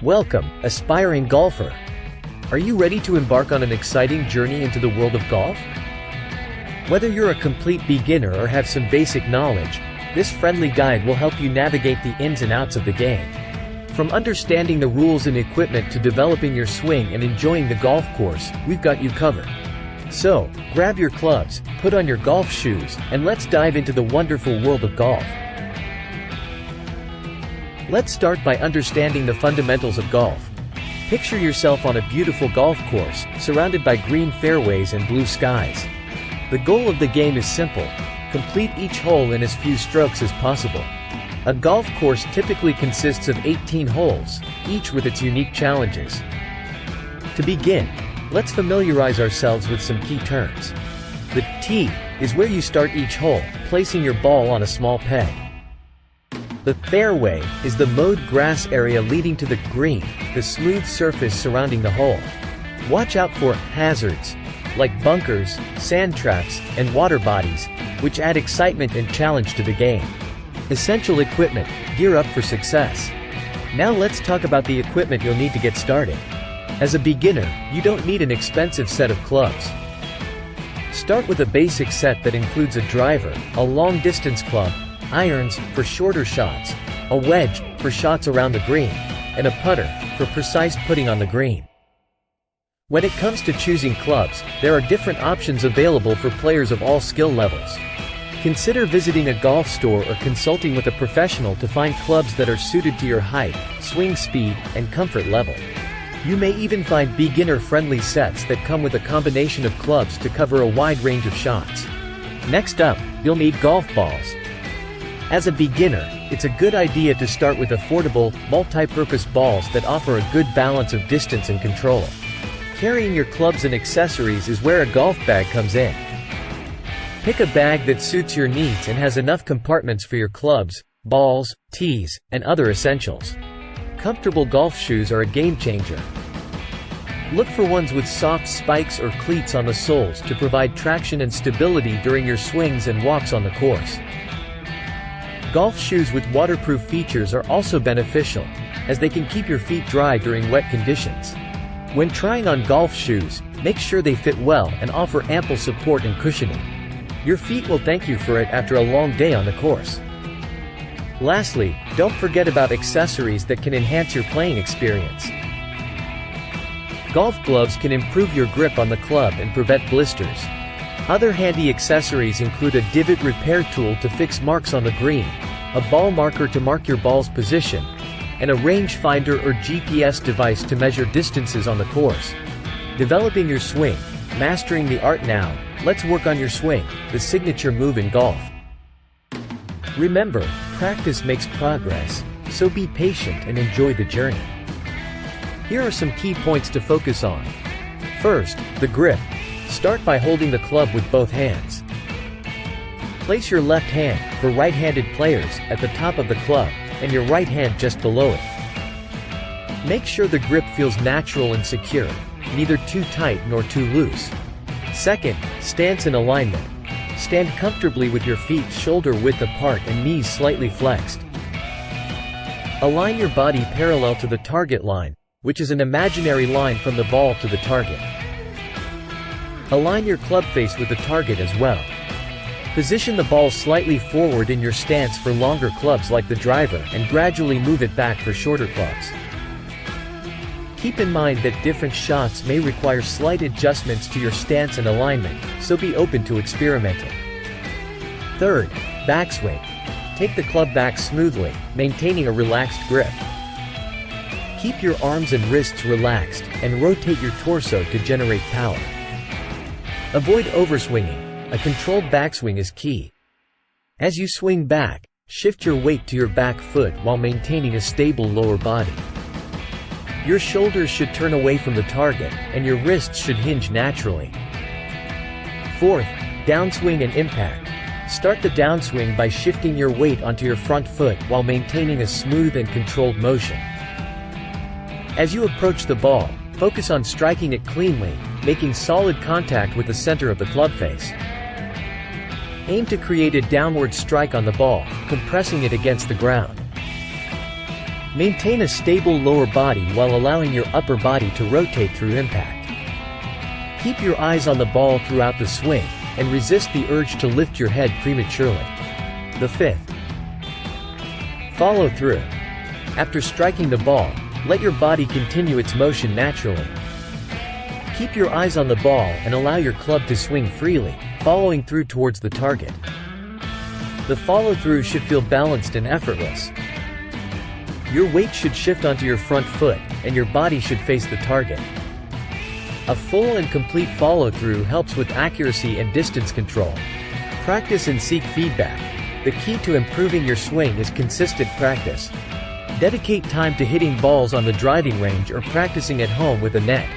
Welcome, aspiring golfer! Are you ready to embark on an exciting journey into the world of golf? Whether you're a complete beginner or have some basic knowledge, this friendly guide will help you navigate the ins and outs of the game. From understanding the rules and equipment to developing your swing and enjoying the golf course, we've got you covered. So, grab your clubs, put on your golf shoes, and let's dive into the wonderful world of golf. Let's start by understanding the fundamentals of golf. Picture yourself on a beautiful golf course, surrounded by green fairways and blue skies. The goal of the game is simple: complete each hole in as few strokes as possible. A golf course typically consists of 18 holes, each with its unique challenges. To begin, let's familiarize ourselves with some key terms. The tee is where you start each hole, placing your ball on a small peg. The fairway is the mowed grass area leading to the green, the smooth surface surrounding the hole. Watch out for hazards, like bunkers, sand traps, and water bodies, which add excitement and challenge to the game. Essential equipment: gear up for success. Now let's talk about the equipment you'll need to get started. As a beginner, you don't need an expensive set of clubs. Start with a basic set that includes a driver, a long-distance club, irons for shorter shots, a wedge for shots around the green, and a putter for precise putting on the green. When it comes to choosing clubs, there are different options available for players of all skill levels. Consider visiting a golf store or consulting with a professional to find clubs that are suited to your height, swing speed, and comfort level. You may even find beginner-friendly sets that come with a combination of clubs to cover a wide range of shots. Next up, you'll need golf balls. As a beginner, it's a good idea to start with affordable, multi-purpose balls that offer a good balance of distance and control. Carrying your clubs and accessories is where a golf bag comes in. Pick a bag that suits your needs and has enough compartments for your clubs, balls, tees, and other essentials. Comfortable golf shoes are a game changer. Look for ones with soft spikes or cleats on the soles to provide traction and stability during your swings and walks on the course. Golf shoes with waterproof features are also beneficial, as they can keep your feet dry during wet conditions. When trying on golf shoes, make sure they fit well and offer ample support and cushioning. Your feet will thank you for it after a long day on the course. Lastly, don't forget about accessories that can enhance your playing experience. Golf gloves can improve your grip on the club and prevent blisters. Other handy accessories include a divot repair tool to fix marks on the green, a ball marker to mark your ball's position, and a rangefinder or GPS device to measure distances on the course. Developing your swing, mastering the art now. Let's work on your swing, the signature move in golf. Remember, practice makes progress, so be patient and enjoy the journey. Here are some key points to focus on. First, the grip. Start by holding the club with both hands. Place your left hand, for right-handed players, at the top of the club, and your right hand just below it. Make sure the grip feels natural and secure, neither too tight nor too loose. Second, stance and alignment. Stand comfortably with your feet shoulder-width apart and knees slightly flexed. Align your body parallel to the target line, which is an imaginary line from the ball to the target. Align your club face with the target as well. Position the ball slightly forward in your stance for longer clubs like the driver and gradually move it back for shorter clubs. Keep in mind that different shots may require slight adjustments to your stance and alignment, so be open to experimenting. Third, backswing. Take the club back smoothly, maintaining a relaxed grip. Keep your arms and wrists relaxed, and rotate your torso to generate power. Avoid overswinging. A controlled backswing is key. As you swing back, shift your weight to your back foot while maintaining a stable lower body. Your shoulders should turn away from the target, and your wrists should hinge naturally. Fourth, downswing and impact. Start the downswing by shifting your weight onto your front foot while maintaining a smooth and controlled motion. As you approach the ball, focus on striking it cleanly, making solid contact with the center of the club face. Aim to create a downward strike on the ball, compressing it against the ground. Maintain a stable lower body while allowing your upper body to rotate through impact. Keep your eyes on the ball throughout the swing, and resist the urge to lift your head prematurely. The fifth. Follow through. After striking the ball, let your body continue its motion naturally. Keep your eyes on the ball and allow your club to swing freely, following through towards the target. The follow-through should feel balanced and effortless. Your weight should shift onto your front foot, and your body should face the target. A full and complete follow-through helps with accuracy and distance control. Practice and seek feedback. The key to improving your swing is consistent practice. Dedicate time to hitting balls on the driving range or practicing at home with a net.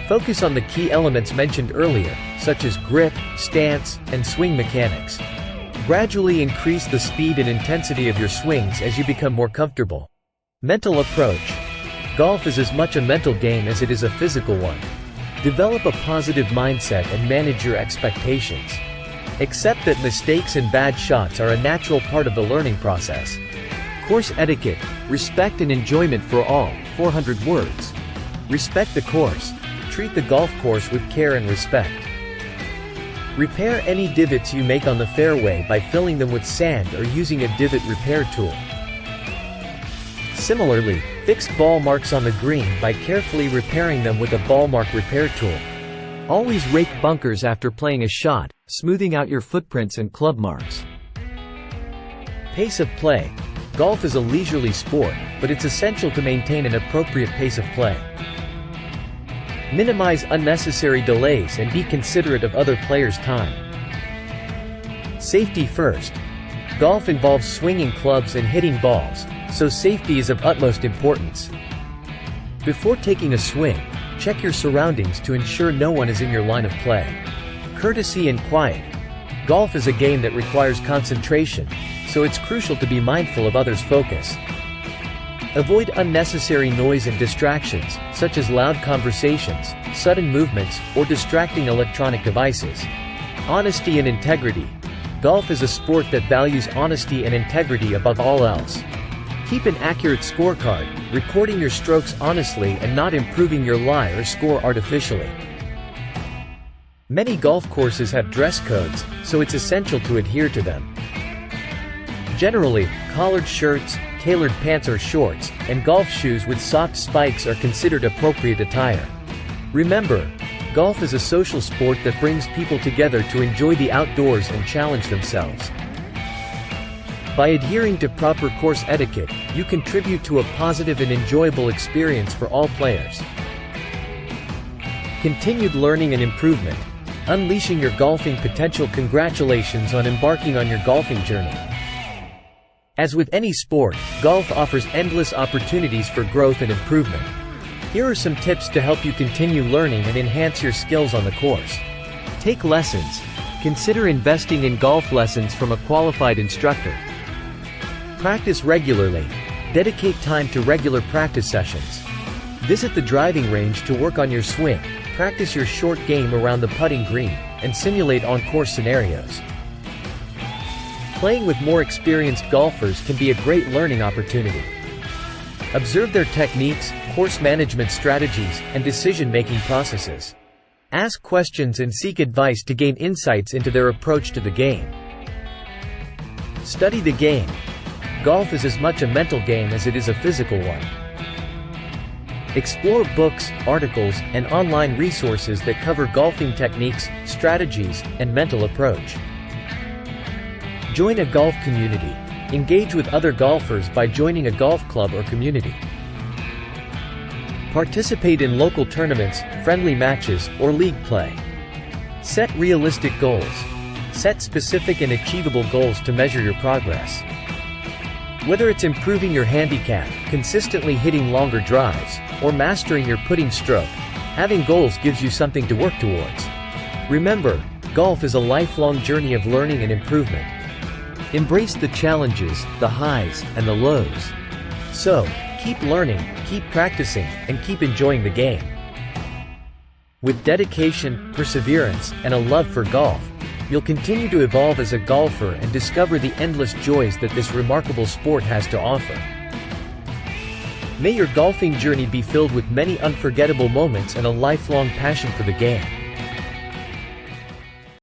Focus on the key elements mentioned earlier, such as grip, stance, and swing mechanics. Gradually increase the speed and intensity of your swings as you become more comfortable. Mental approach. Golf is as much a mental game as it is a physical one. Develop a positive mindset and manage your expectations. Accept that mistakes and bad shots are a natural part of the learning process. Course etiquette, respect and enjoyment for all, 400 words. Respect the course. Treat the golf course with care and respect. Repair any divots you make on the fairway by filling them with sand or using a divot repair tool. Similarly, fix ball marks on the green by carefully repairing them with a ball mark repair tool. Always rake bunkers after playing a shot, smoothing out your footprints and club marks. Pace of play. Golf is a leisurely sport, but it's essential to maintain an appropriate pace of play. Minimize unnecessary delays and be considerate of other players' time. Safety first. Golf involves swinging clubs and hitting balls, so safety is of utmost importance. Before taking a swing, check your surroundings to ensure no one is in your line of play. Courtesy and quiet. Golf is a game that requires concentration, so it's crucial to be mindful of others' focus. Avoid unnecessary noise and distractions, such as loud conversations, sudden movements, or distracting electronic devices. Honesty and integrity. Golf is a sport that values honesty and integrity above all else. Keep an accurate scorecard, recording your strokes honestly and not improving your lie or score artificially. Many golf courses have dress codes, so it's essential to adhere to them. Generally, collared shirts, tailored pants or shorts, and golf shoes with soft spikes are considered appropriate attire. Remember, golf is a social sport that brings people together to enjoy the outdoors and challenge themselves. By adhering to proper course etiquette, you contribute to a positive and enjoyable experience for all players. Continued learning and improvement. Unleashing your golfing potential. Congratulations on embarking on your golfing journey. As with any sport, golf offers endless opportunities for growth and improvement. Here are some tips to help you continue learning and enhance your skills on the course. Take lessons. Consider investing in golf lessons from a qualified instructor. Practice regularly. Dedicate time to regular practice sessions. Visit the driving range to work on your swing, practice your short game around the putting green, and simulate on-course scenarios. Playing with more experienced golfers can be a great learning opportunity. Observe their techniques, course management strategies, and decision-making processes. Ask questions and seek advice to gain insights into their approach to the game. Study the game. Golf is as much a mental game as it is a physical one. Explore books, articles, and online resources that cover golfing techniques, strategies, and mental approach. Join a golf community. Engage with other golfers by joining a golf club or community. Participate in local tournaments, friendly matches, or league play. Set realistic goals. Set specific and achievable goals to measure your progress. Whether it's improving your handicap, consistently hitting longer drives, or mastering your putting stroke, having goals gives you something to work towards. Remember, golf is a lifelong journey of learning and improvement. Embrace the challenges, the highs, and the lows. So, keep learning, keep practicing, and keep enjoying the game. With dedication, perseverance, and a love for golf, you'll continue to evolve as a golfer and discover the endless joys that this remarkable sport has to offer. May your golfing journey be filled with many unforgettable moments and a lifelong passion for the game.